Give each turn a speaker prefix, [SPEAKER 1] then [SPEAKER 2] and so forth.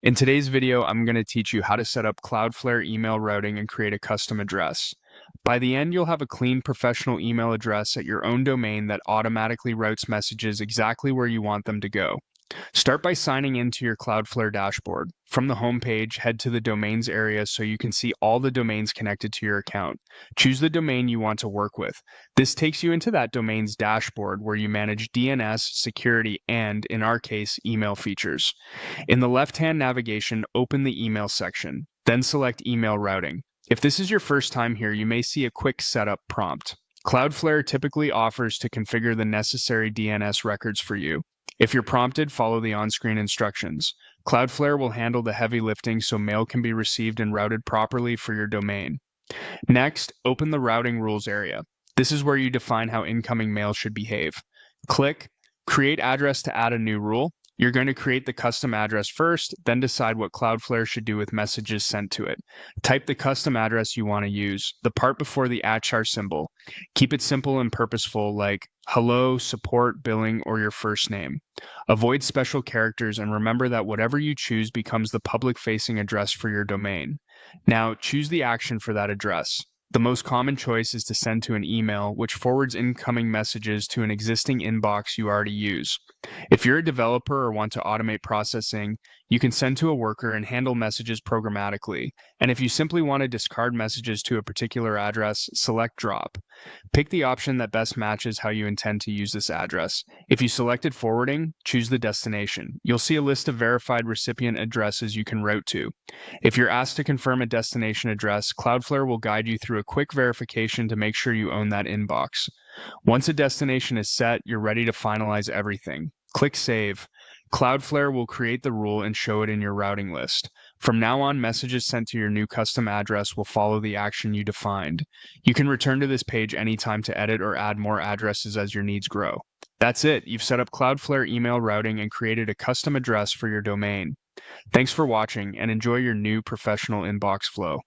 [SPEAKER 1] In today's video, I'm going to teach you how to set up Cloudflare email routing and create a custom address. By the end, you'll have a clean professional email address at your own domain that automatically routes messages exactly where you want them to go. Start by signing into your Cloudflare dashboard. From the home page, head to the domains area so you can see all the domains connected to your account. Choose the domain you want to work with. This takes you into that domain's dashboard where you manage DNS, security, and, in our case, email features. In the left-hand navigation, open the email section, then select email routing. If this is your first time here, you may see a quick setup prompt. Cloudflare typically offers to configure the necessary DNS records for you. If you're prompted, follow the on-screen instructions. Cloudflare will handle the heavy lifting so mail can be received and routed properly for your domain. Next, open the routing rules area. This is where you define how incoming mail should behave. Click Create Address to add a new rule. You're going to create the custom address first, then decide what Cloudflare should do with messages sent to it. Type the custom address you want to use, the part before the @ symbol. Keep it simple and purposeful, like hello, support, billing, or your first name. Avoid special characters and remember that whatever you choose becomes the public-facing address for your domain. Now, choose the action for that address. The most common choice is to send to an email, which forwards incoming messages to an existing inbox you already use. If you're a developer or want to automate processing, you can send to a worker and handle messages programmatically. And if you simply want to discard messages to a particular address, select Drop. Pick the option that best matches how you intend to use this address. If you selected forwarding, choose the destination. You'll see a list of verified recipient addresses you can route to. If you're asked to confirm a destination address, Cloudflare will guide you through a quick verification to make sure you own that inbox. Once a destination is set, you're ready to finalize everything. Click Save. Cloudflare will create the rule and show it in your routing list. From now on, messages sent to your new custom address will follow the action you defined. You can return to this page anytime to edit or add more addresses as your needs grow. That's it. You've set up Cloudflare email routing and created a custom address for your domain. Thanks for watching and enjoy your new professional inbox flow.